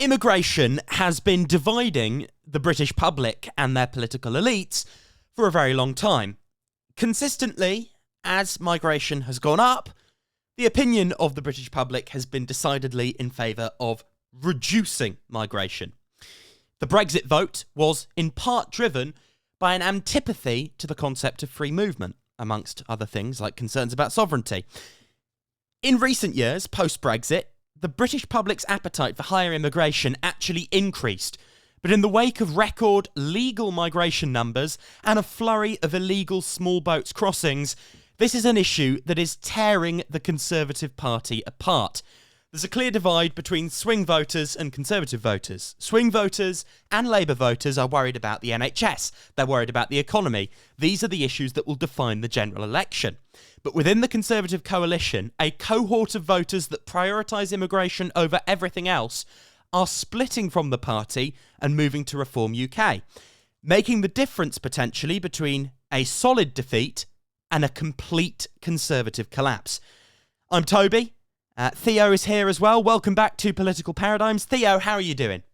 Immigration has been dividing the British public and their political elites for a very long time. Consistently, as migration has gone up, the opinion of the British public has been decidedly in favour of reducing migration. The Brexit vote was in part driven by an antipathy to the concept of free movement, amongst other things like concerns about sovereignty. In recent years, post-Brexit, the British public's appetite for higher immigration actually increased, but in the wake of record legal migration numbers and a flurry of illegal small boats crossings, this is an issue that is tearing the Conservative Party apart. There's a clear divide between swing voters and Conservative voters. Swing voters and Labour voters are worried about the NHS. They're worried about the economy. These are the issues that will define the general election. But within the Conservative coalition, a cohort of voters that prioritise immigration over everything else are splitting from the party and moving to Reform UK, making the difference potentially between a solid defeat and a complete Conservative collapse. I'm Toby. Theo is here as well. Welcome back to Political Paradigms. Theo, how are you doing?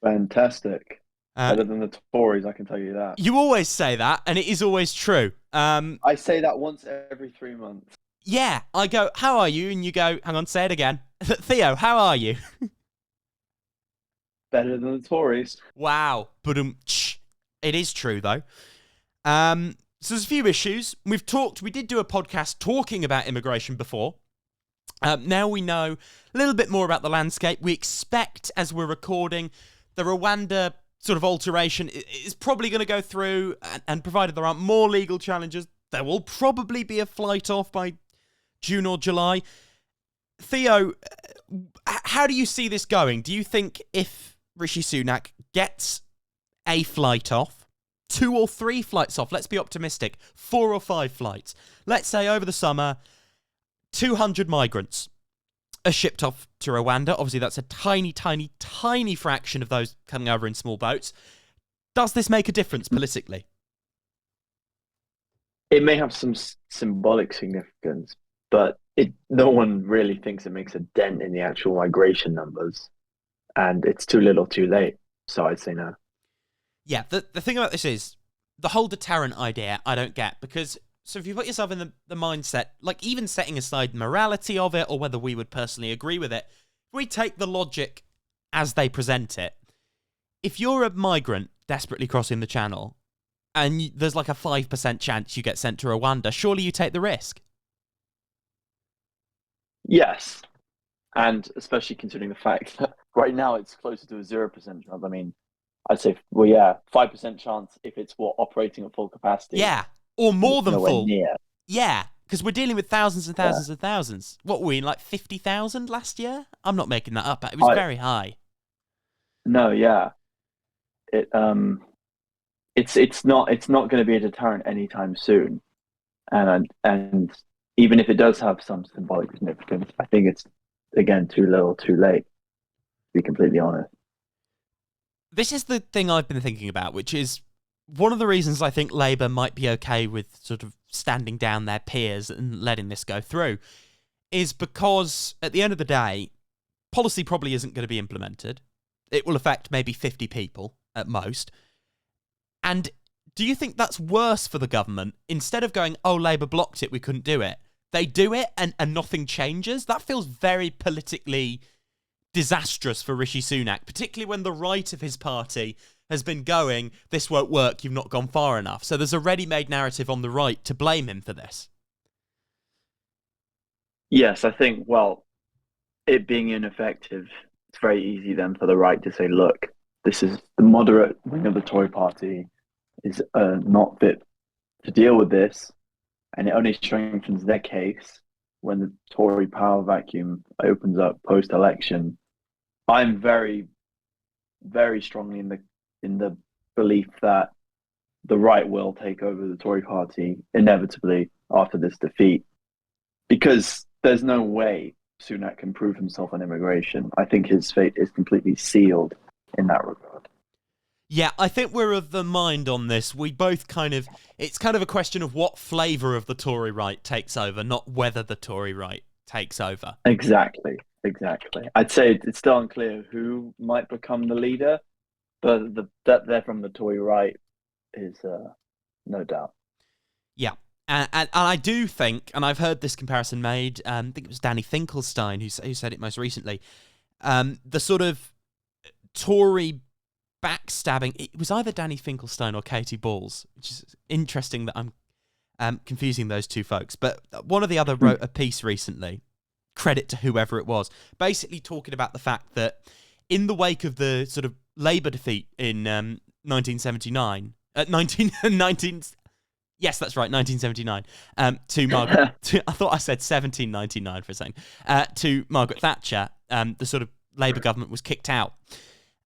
Fantastic. Better than the Tories, I can tell you that. You always say that, and it is always true. I say that once every 3 months. Yeah, I go, how are you? And you go, hang on, say it again. Theo, how are you? Better than the Tories. Wow. But it is true, though. So there's a few issues. We did do a podcast talking about immigration before. Now we know a little bit more about the landscape. We expect, as we're recording, the Rwanda sort of alteration is probably going to go through, and provided there aren't more legal challenges, there will probably be a flight off by June or July. Theo, how do you see this going? Do you think if Rishi Sunak gets a flight off, 2 or 3 flights off, let's be optimistic, 4 or 5 flights, let's say over the summer, 200 migrants are shipped off to Rwanda. Obviously, that's a tiny, tiny, tiny fraction of those coming over in small boats. Does this make a difference politically? It may have some symbolic significance, but no one really thinks it makes a dent in the actual migration numbers. And it's too little too late. So I'd say no. Yeah, the thing about this is, the whole deterrent idea I don't get, because so if you put yourself in the mindset, like even setting aside morality of it or whether we would personally agree with it, if we take the logic as they present it, if you're a migrant desperately crossing the channel and there's like a 5% chance you get sent to Rwanda, surely you take the risk. Yes. And especially considering the fact that right now it's closer to a 0% chance. I mean, I'd say, 5% chance if it's operating at full capacity. Yeah. Or more than full. Near. Yeah, because we're dealing with thousands and thousands and thousands. What were we in, like 50,000 last year? I'm not making that up. It was very high. No, yeah. It's not going to be a deterrent anytime soon. And even if it does have some symbolic significance, I think it's, again, too little, too late, to be completely honest. This is the thing I've been thinking about, which is one of the reasons I think Labour might be okay with sort of standing down their peers and letting this go through, is because at the end of the day, policy probably isn't going to be implemented. It will affect maybe 50 people at most. And do you think that's worse for the government? Instead of going, oh, Labour blocked it, we couldn't do it, they do it and nothing changes? That feels very politically disastrous for Rishi Sunak, particularly when the right of his party has been going, this won't work, you've not gone far enough. So there's a ready-made narrative on the right to blame him for this. Yes, I think, it being ineffective, it's very easy then for the right to say, look, this is the moderate wing of the Tory party is not fit to deal with this, and it only strengthens their case when the Tory power vacuum opens up post-election. I'm very, very strongly in the belief that the right will take over the Tory party inevitably after this defeat, because there's no way Sunak can prove himself on immigration. I think his fate is completely sealed in that regard. Yeah, I think we're of the mind on this. We both it's kind of a question of what flavour of the Tory right takes over, not whether the Tory right takes over. Exactly. exactly. I'd say it's still unclear who might become the leader, but that they're from the Tory right is no doubt. Yeah. And I do think, and I've heard this comparison made, I think it was Danny Finkelstein who said it most recently, the sort of Tory backstabbing. It was either Danny Finkelstein or Katie Balls, which is interesting that I'm confusing those two folks. But one or the other wrote a piece recently, credit to whoever it was, basically talking about the fact that in the wake of the sort of Labour defeat in 1979, 19, yes, that's right, 1979, to Margaret, I thought I said 1799 for a second, to Margaret Thatcher, the sort of Labour government was kicked out.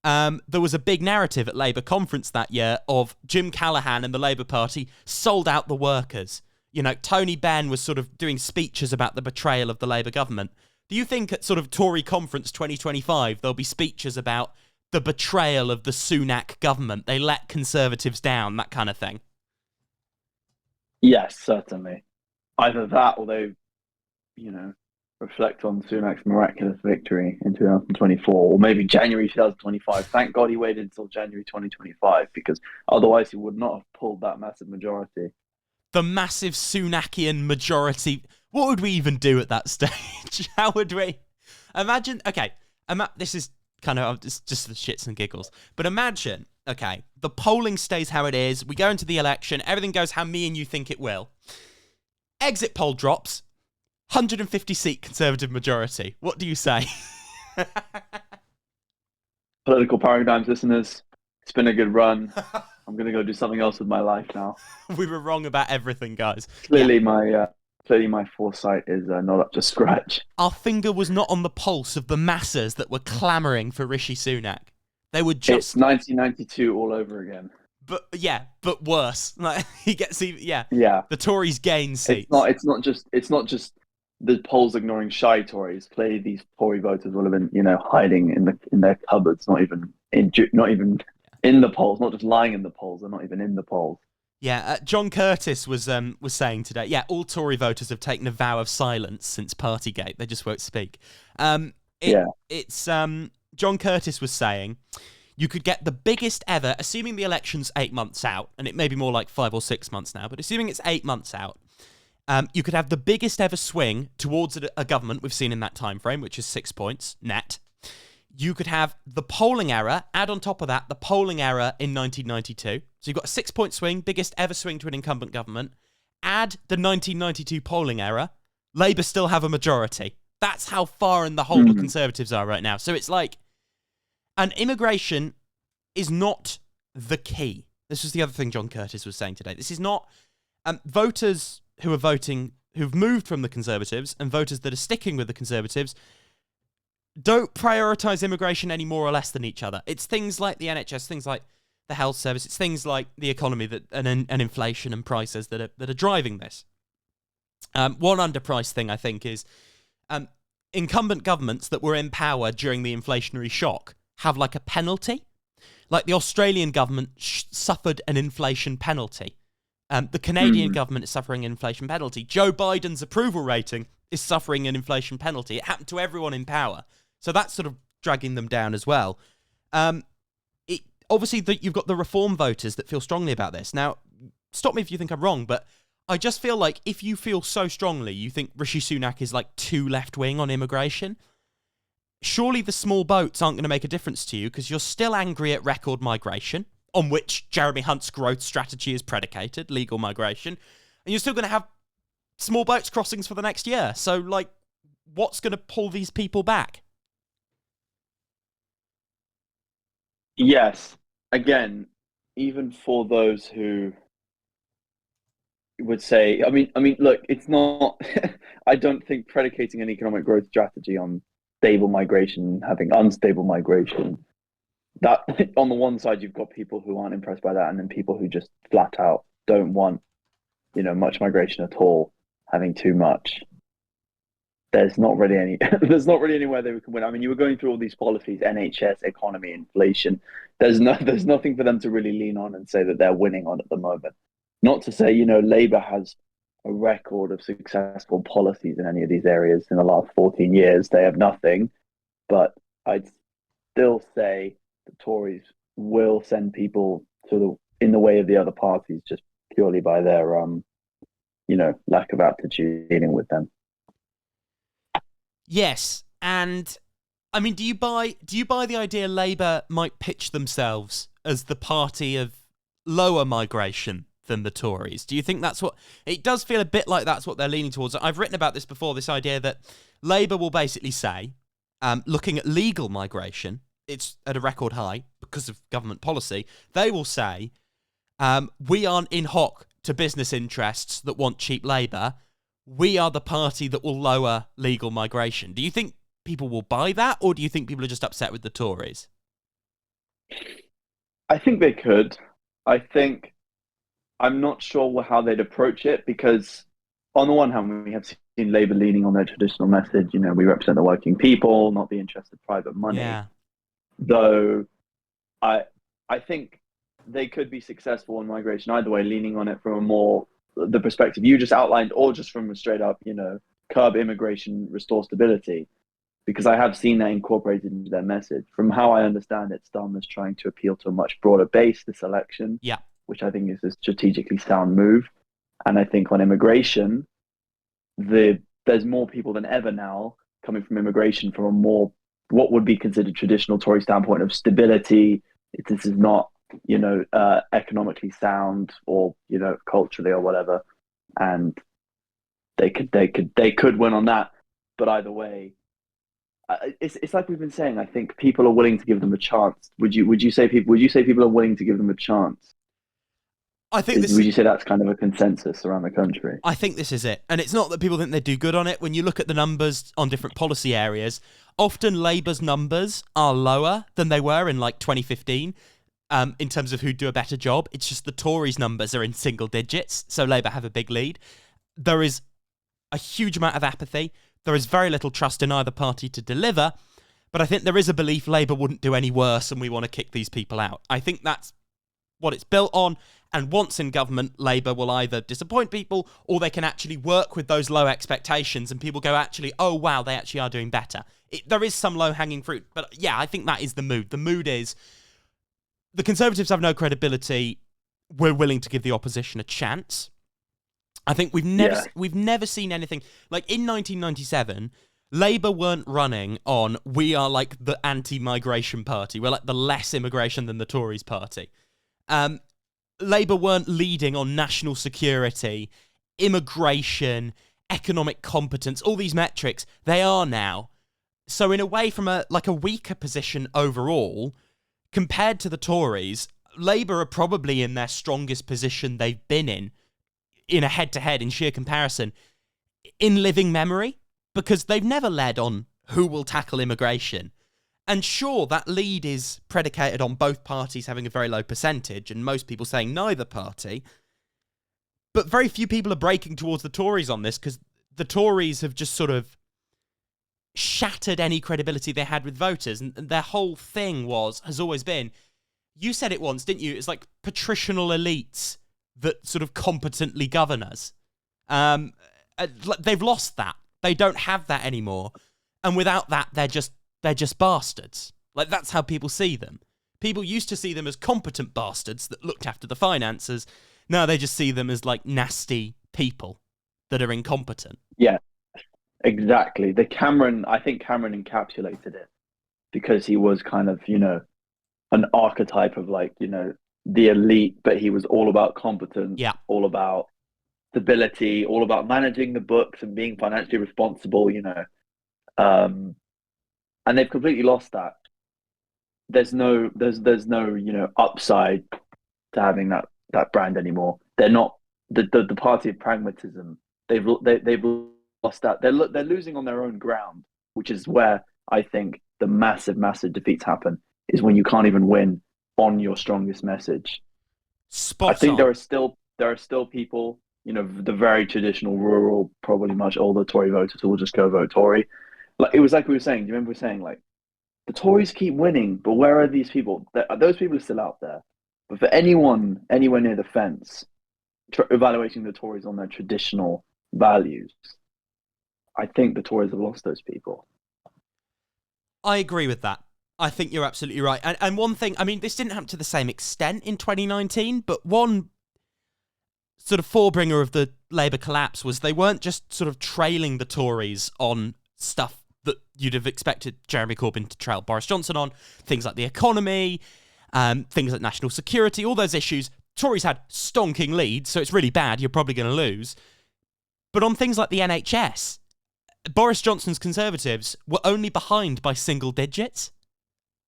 There was a big narrative at Labour conference that year of Jim Callaghan and the Labour Party sold out the workers. You know, Tony Benn was sort of doing speeches about the betrayal of the Labour government. Do you think at sort of Tory conference 2025 there'll be speeches about the betrayal of the Sunak government? They let Conservatives down, that kind of thing. Yes, certainly. Either that, or they, you know, reflect on Sunak's miraculous victory in 2024, or maybe January 2025. Thank God he waited until January 2025, because otherwise he would not have pulled that massive majority. The massive Sunakian majority. What would we even do at that stage? How would we imagine? Okay, this is kind of just the shits and giggles. But imagine, okay, the polling stays how it is. We go into the election. Everything goes how me and you think it will. Exit poll drops. 150 seat Conservative majority. What do you say? Political paradigms, listeners. It's been a good run. I'm gonna go do something else with my life now. We were wrong about everything, guys. Clearly, my foresight is not up to scratch. Our finger was not on the pulse of the masses that were clamouring for Rishi Sunak. They were just... It's 1992 all over again. But worse. Like he gets even... Yeah. The Tories gain seats. It's not just the polls ignoring shy Tories. Clearly, these Tory voters will have been, hiding in their cupboards, not even in the polls, not just lying in the polls. They're not even in the polls. Yeah, John Curtis was saying today, all Tory voters have taken a vow of silence since Partygate. They just won't speak. It's John Curtis was saying you could get the biggest ever, assuming the election's 8 months out, and it may be more like 5 or 6 months now, but assuming it's 8 months out, you could have the biggest ever swing towards a government we've seen in that time frame, which is 6 points net. You could have the polling error, add on top of that the polling error in 1992. So you've got a 6 point swing, biggest ever swing to an incumbent government. Add the 1992 polling error, Labour still have a majority. That's how far in the hole the Conservatives are right now. So it's like, and immigration is not the key. This was the other thing John Curtis was saying today. This is not voters who are voting, who've moved from the Conservatives, and voters that are sticking with the Conservatives don't prioritise immigration any more or less than each other. It's things like the NHS, things like the health service, it's things like the economy that and inflation and prices that are driving this. One underpriced thing, I think, is incumbent governments that were in power during the inflationary shock have like a penalty. Like the Australian government suffered an inflation penalty. The Canadian government is suffering an inflation penalty. Joe Biden's approval rating is suffering an inflation penalty. It happened to everyone in power. So that's sort of dragging them down as well. Obviously, you've got the reform voters that feel strongly about this. Now, stop me if you think I'm wrong, but I just feel like if you feel so strongly, you think Rishi Sunak is like too left-wing on immigration, surely the small boats aren't going to make a difference to you because you're still angry at record migration, on which Jeremy Hunt's growth strategy is predicated, legal migration, and you're still going to have small boats crossings for the next year. So, like, what's going to pull these people back? Yes. Again, even for those who would say, I mean, look, it's not, I don't think predicating an economic growth strategy on stable migration, having unstable migration, that on the one side, you've got people who aren't impressed by that, and then people who just flat out don't want, much migration at all, having too much. There's not really anywhere they can win. I mean, you were going through all these policies, NHS, economy, inflation. There's nothing for them to really lean on and say that they're winning on at the moment. Not to say, Labour has a record of successful policies in any of these areas in the last 14 years. They have nothing. But I'd still say the Tories will send people to the in the way of the other parties just purely by their lack of aptitude dealing with them. Yes, and I mean, do you buy the idea Labour might pitch themselves as the party of lower migration than the Tories? Do you think that's what it does feel a bit like that's what they're leaning towards? I've written about this before, this idea that Labour will basically say, looking at legal migration, it's at a record high because of government policy. They will say, we aren't in hock to business interests that want cheap labour. We are the party that will lower legal migration. Do you think people will buy that, or do you think people are just upset with the Tories? I think they could. I think I'm not sure how they'd approach it because, on the one hand, we have seen Labour leaning on their traditional message. We represent the working people, not the interest of private money. Yeah. Though I I think they could be successful in migration either way, leaning on it from a more the perspective you just outlined, or just from a straight up, curb immigration, restore stability. Because I have seen that incorporated into their message. From how I understand it, Starmer's trying to appeal to a much broader base this election, Yeah. which I think is a strategically sound move. And I think on immigration, there's more people than ever now coming from immigration from a more what would be considered traditional Tory standpoint of stability. This is not economically sound or culturally or whatever, and they could win on that. But either way, it's like we've been saying. I think people are willing to give them a chance. Would you say people are willing to give them a chance? I think this Would you say that's kind of a consensus around the country? I think this is it. And it's not that people think they do good on it. When you look at the numbers on different policy areas, often Labour's numbers are lower than they were in like 2015 in terms of who'd do a better job. It's just the Tories' numbers are in single digits, so Labour have a big lead. There is a huge amount of apathy. There is very little trust in either party to deliver. But I think there is a belief Labour wouldn't do any worse and we want to kick these people out. I think that's what it's built on. And once in government, Labour will either disappoint people or they can actually work with those low expectations and people go, actually, oh, wow, they actually are doing better. There is some low-hanging fruit. But yeah, I think that is the mood. The mood is the Conservatives have no credibility. We're willing to give the opposition a chance. I think we've never seen anything like in 1997. Labour weren't running on we are like the anti-migration party. We're like the less immigration than the Tories party. Labour weren't leading on national security, immigration, economic competence, all these metrics. They are now. So in a way, from a weaker position overall, compared to the Tories, Labour are probably in their strongest position they've been in a head-to-head, in sheer comparison, in living memory, because they've never led on who will tackle immigration. And sure, that lead is predicated on both parties having a very low percentage, and most people saying neither party. But very few people are breaking towards the Tories on this, because the Tories have just sort of shattered any credibility they had with voters, and their whole thing has always been, you said it once, didn't you? It's like patritional elites that sort of competently govern us. They've lost that. They don't have that anymore. And without that, they're just bastards. Like, that's how people see them. People used to see them as competent bastards that looked after the finances. Now they just see them as, like, nasty people that are incompetent. Yeah, exactly. I think Cameron encapsulated it because he was kind of, an archetype of like, the elite, but he was all about competence, Yeah. all about stability, all about managing the books and being financially responsible, and they've completely lost that. There's no upside to having that brand anymore. They're not the party of pragmatism. They've lost that. They're losing on their own ground, which is where I think the massive defeats happen. Is when you can't even win on your strongest message. I Spot think on. there are still people, the very traditional rural, probably much older Tory voters who will just go vote Tory. Like it was like we were saying. Do you remember we were saying like the Tories keep winning, but where are these people? Those people are still out there. But for anyone anywhere near the fence, evaluating the Tories on their traditional values, I think the Tories have lost those people. I agree with that. I think you're absolutely right. And one thing, I mean, this didn't happen to the same extent in 2019, but one sort of forebringer of the Labour collapse was they weren't just sort of trailing the Tories on stuff that you'd have expected Jeremy Corbyn to trail Boris Johnson on, things like the economy, things like national security, all those issues. Tories had stonking leads, so it's really bad. You're probably going to lose. But on things like the NHS, Boris Johnson's Conservatives were only behind by single digits.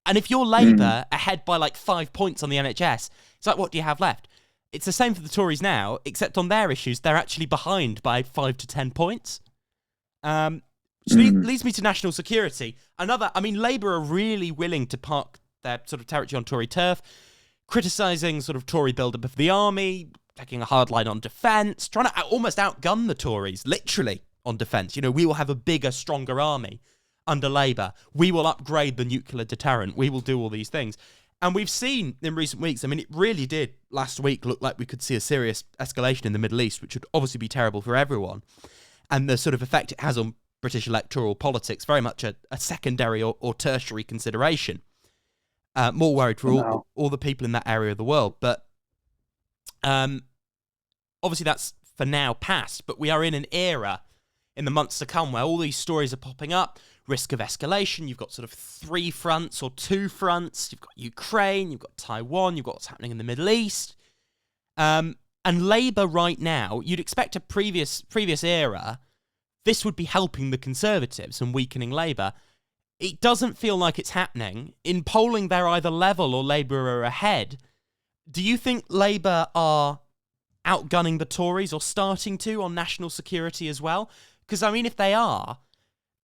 And if you're Labour ahead by like 5 points on the NHS, it's like, what do you have left? It's the same for the Tories now, except on their issues, they're actually behind by 5 to 10 points. Which leads me to national security. Labour are really willing to park their sort of territory on Tory turf, criticising sort of Tory build-up of the army, taking a hard line on defence, trying to almost outgun the Tories, literally, on defence. You know, we will have a bigger, stronger army under Labour. We will upgrade the nuclear deterrent. We will do all these things. And we've seen in recent weeks, I mean, it really did last week look like we could see a serious escalation in the Middle East, which would obviously be terrible for everyone. And the sort of effect it has on British electoral politics, very much a secondary or tertiary consideration. More worried for all the people in that area of the world. But obviously that's for now past, but we are in an era in the months to come where all these stories are popping up, risk of escalation. You've got sort of 3 fronts or 2 fronts. You've got Ukraine, you've got Taiwan, you've got what's happening in the Middle East. And Labour right now, you'd expect a previous era, this would be helping the Conservatives and weakening Labour. It doesn't feel like it's happening. In polling, they're either level or Labour are ahead. Do you think Labour are outgunning the Tories or starting to on national security as well? Because, I mean, if they are,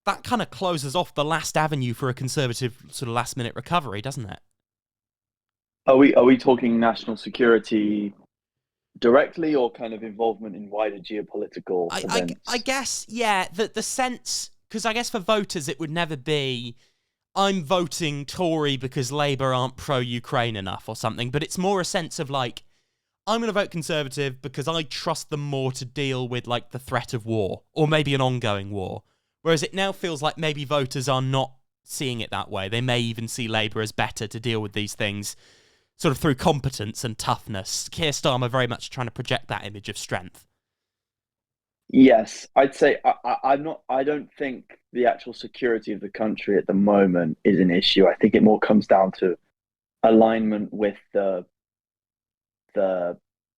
that kind of closes off the last avenue for a Conservative sort of last-minute recovery, doesn't it? Are we talking national security directly or kind of involvement in wider geopolitical events? I guess, yeah, the sense... Because I guess for voters, it would never be, I'm voting Tory because Labour aren't pro-Ukraine enough or something, but it's more a sense of like, I'm going to vote Conservative because I trust them more to deal with like the threat of war or maybe an ongoing war. Whereas it now feels like maybe voters are not seeing it that way. They may even see Labour as better to deal with these things sort of through competence and toughness. Keir Starmer very much trying to project that image of strength. Yes, I'd say I'm not. I don't think the actual security of the country at the moment is an issue. I think it more comes down to alignment with the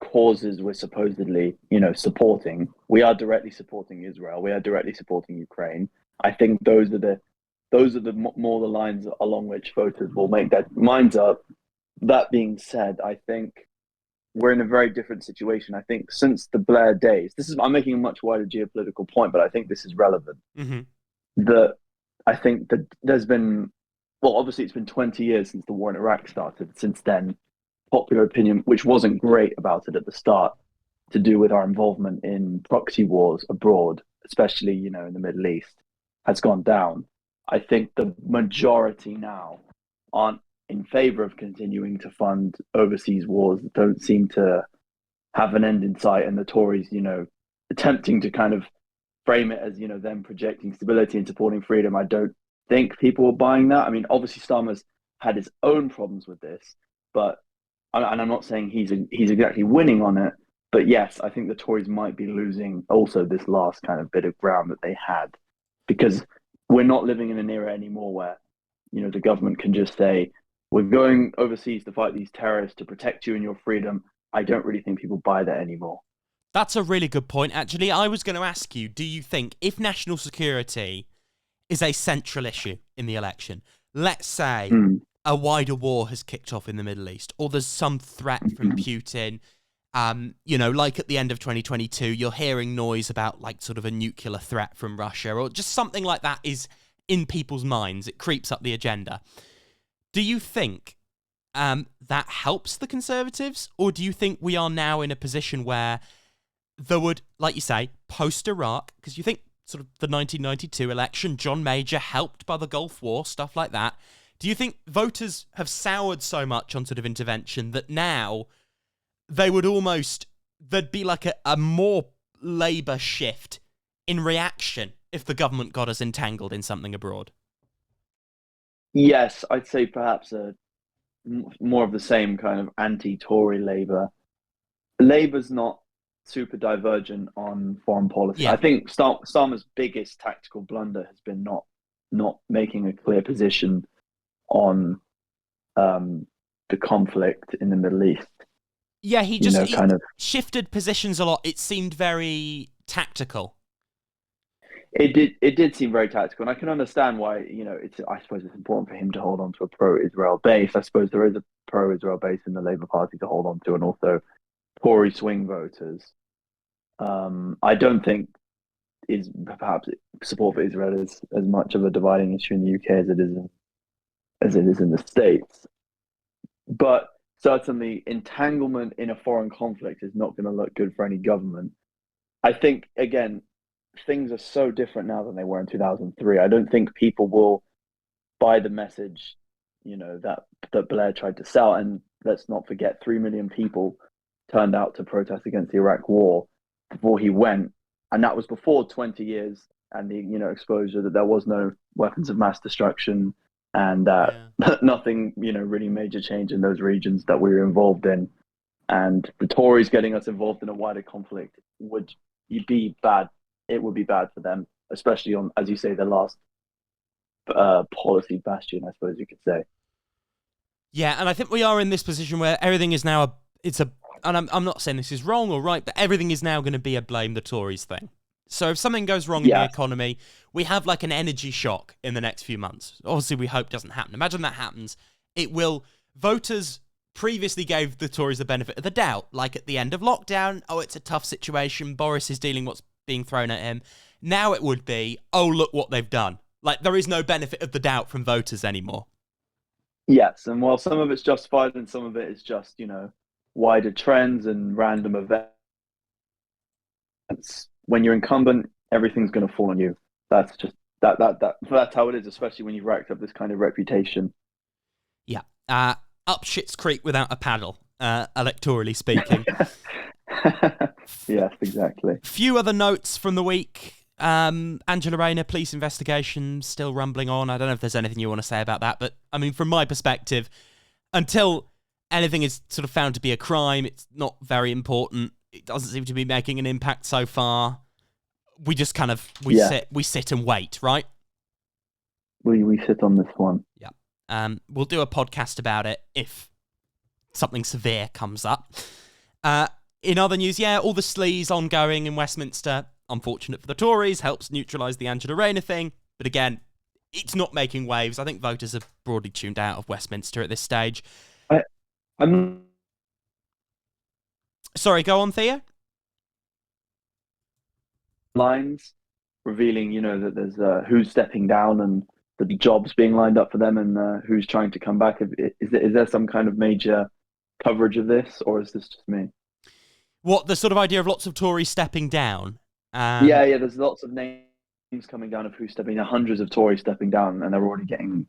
causes we're supposedly, supporting. We are directly supporting Israel. We are directly supporting Ukraine. I think those are more the lines along which voters will make their minds up. That being said, I think we're in a very different situation. I think since the Blair days, I'm making a much wider geopolitical point, but I think this is relevant. I think that there's been, well, obviously it's been 20 years since the war in Iraq started. Since then, popular opinion, which wasn't great about it at the start, to do with our involvement in proxy wars abroad, especially, in the Middle East, has gone down. I think the majority now aren't in favor of continuing to fund overseas wars that don't seem to have an end in sight, and the Tories, attempting to kind of frame it as, them projecting stability and supporting freedom. I don't think people are buying that. I mean, obviously Starmer's had his own problems with this, but, and I'm not saying he's exactly winning on it, but yes, I think the Tories might be losing also this last kind of bit of ground that they had, because we're not living in an era anymore where, the government can just say, we're going overseas to fight these terrorists to protect you and your freedom. I don't really think people buy that anymore. That's a really good point, actually. I was going to ask you, do you think if national security is a central issue in the election, let's say a wider war has kicked off in the Middle East, or there's some threat from Putin, like at the end of 2022, you're hearing noise about like sort of a nuclear threat from Russia, or just something like that is in people's minds. It creeps up the agenda. Do you think that helps the Conservatives, or do you think we are now in a position where there would, like you say, post-Iraq, because you think sort of the 1992 election, John Major helped by the Gulf War, stuff like that. Do you think voters have soured so much on sort of intervention that now they would almost there'd be like a more Labour shift in reaction if the government got us entangled in something abroad. Yes, I'd say perhaps more of the same kind of anti-Tory Labour. Labour's not super divergent on foreign policy. I Yeah. think Starmer's biggest tactical blunder has been not making a clear position on the conflict in the Middle East. Yeah, he Kind of. shifted positions a lot. It seemed very tactical. It did seem very tactical, and I can understand why. I suppose it's important for him to hold on to a pro-Israel base. I suppose there is a pro-Israel base in the Labour Party to hold on to, and also Tory swing voters. I don't think is perhaps support for Israel is as much of a dividing issue in the UK as it is in the States. But certainly, entanglement in a foreign conflict is not going to look good for any government. I think again, things are so different now than they were in 2003. I don't think people will buy the message, that Blair tried to sell. And let's not forget, 3 million people turned out to protest against the Iraq War before he went, and that was before 20 years and the exposure that there was no weapons of mass destruction and nothing really major change in those regions that we were involved in. And the Tories getting us involved in a wider conflict would be bad. It would be bad for them, especially on, as you say, the last policy bastion, I suppose you could say. Yeah, and I think we are in this position where everything is now and I'm not saying this is wrong or right, but everything is now going to be a blame the Tories thing. So if something goes wrong in the economy, we have like an energy shock in the next few months. Obviously, we hope doesn't happen. Imagine that happens. It will. Voters previously gave the Tories the benefit of the doubt, like at the end of lockdown. Oh, it's a tough situation. Boris is dealing what's being thrown at him. Now it would be, oh, look what they've done. Like, there is no benefit of the doubt from voters anymore. Yes, and while some of it's justified and some of it is just, wider trends and random events, when you're incumbent, everything's going to fall on you. That's just that's how it is, especially when you've racked up this kind of reputation. Yeah. Up Shit's Creek without a paddle, electorally speaking. Yes, exactly. Few other notes from the week. Angela Rayner, police investigation still rumbling on. I don't know if there's anything you want to say about that, but I mean, from my perspective, until anything is sort of found to be a crime, it's not very important. It doesn't seem to be making an impact so far. We just kind of sit and wait, right? We sit on this one. Yeah. We'll do a podcast about it if something severe comes up. In other news, all the sleaze ongoing in Westminster. Unfortunate for the Tories, helps neutralise the Angela Rayner thing. But again, it's not making waves. I think voters have broadly tuned out of Westminster at this stage. I'm Sorry, go on, Theo. Lines revealing, that there's who's stepping down and the jobs being lined up for them and who's trying to come back. Is there some kind of major coverage of this, or is this just me? What, the sort of idea of lots of Tories stepping down? There's lots of names coming down of who's stepping down, hundreds of Tories stepping down, and they're already getting,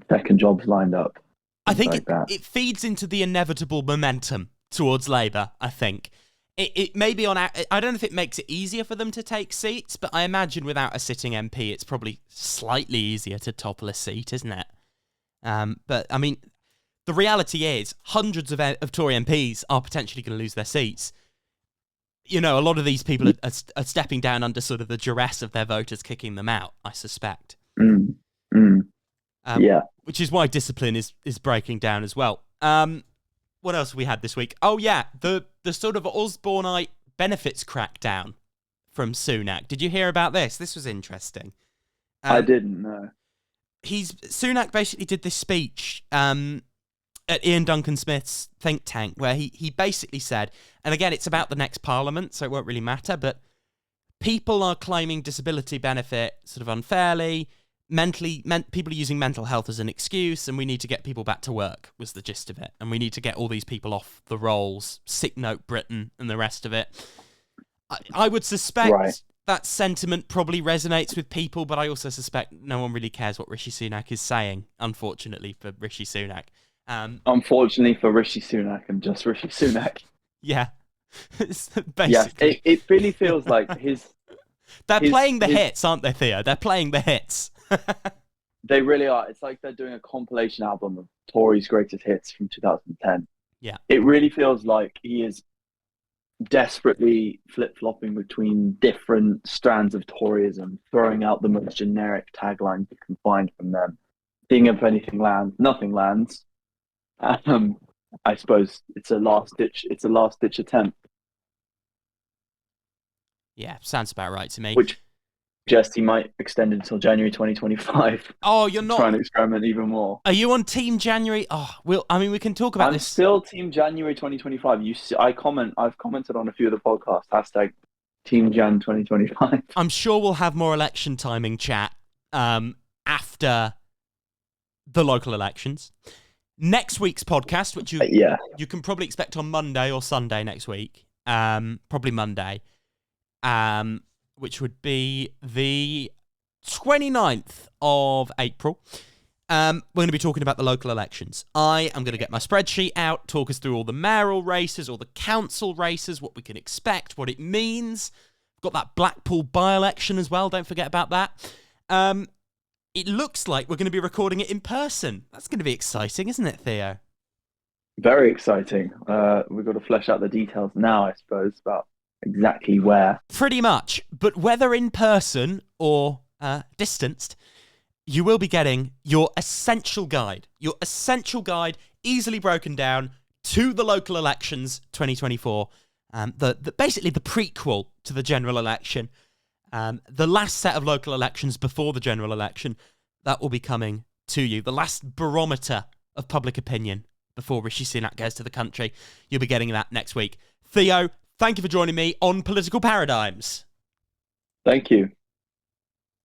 second jobs lined up. I think it feeds into the inevitable momentum towards Labour, I think. It may be I don't know if it makes it easier for them to take seats, but I imagine without a sitting MP, it's probably slightly easier to topple a seat, isn't it? But, I mean, the reality is hundreds of Tory MPs are potentially going to lose their seats. A lot of these people are stepping down under sort of the duress of their voters kicking them out, I suspect. Which is why discipline is breaking down as well. What else have we had this week? Oh, yeah, the sort of Osborneite benefits crackdown from Sunak. Did you hear about this? This was interesting. I didn't know. Sunak basically did this speech at Ian Duncan Smith's think tank where he basically said, and again, it's about the next parliament, so it won't really matter, but people are claiming disability benefit sort of unfairly. People are using mental health as an excuse, and we need to get people back to work, was the gist of it. And we need to get all these people off the rolls, sick note Britain and the rest of it. I would suspect that sentiment probably resonates with people, but I also suspect no one really cares what Rishi Sunak is saying, unfortunately for Rishi Sunak. Unfortunately for Rishi Sunak and just Rishi Sunak. Yeah. It's Yes, basically, it really feels like they're playing the his hits, aren't they, Theo? They're playing the hits. they really are. It's like they're doing a compilation album of Tory's greatest hits from 2010. Yeah. It really feels like he is desperately flip-flopping between different strands of Toryism, throwing out the most generic taglines you can find from them. Seeing if anything lands, nothing lands. Um, I suppose it's a last ditch attempt, Yeah, sounds about right to me. which suggests he might extend until January 2025 Oh, you're to try not. and experiment even more. Are you on Team January? Oh, we can talk about I'm this. still Team January 2025. I've commented on a few of the podcasts. Hashtag Team Jan 2025. I'm sure we'll have more election timing chat after the local elections. Next week's podcast, which you can probably expect on Monday or Sunday next week, probably Monday, which would be the 29th of April. We're going to be talking about the local elections. I am going to get my spreadsheet out, talk us through all the mayoral races, all the council races, what we can expect, what it means. Got that Blackpool by-election as well, don't forget about that. It looks like we're going to be recording it in person. That's going to be exciting, isn't it, Theo? Very exciting. We've got to flesh out the details now, I suppose, about exactly where. Pretty much. But whether in person or distanced, you will be getting your essential guide, easily broken down to the local elections 2024. Basically the prequel to the general election. The last set of local elections before the general election, that will be coming to you. The last barometer of public opinion before Rishi Sunak goes to the country. You'll be getting that next week. Theo, thank you for joining me on Political Paradigms. Thank you.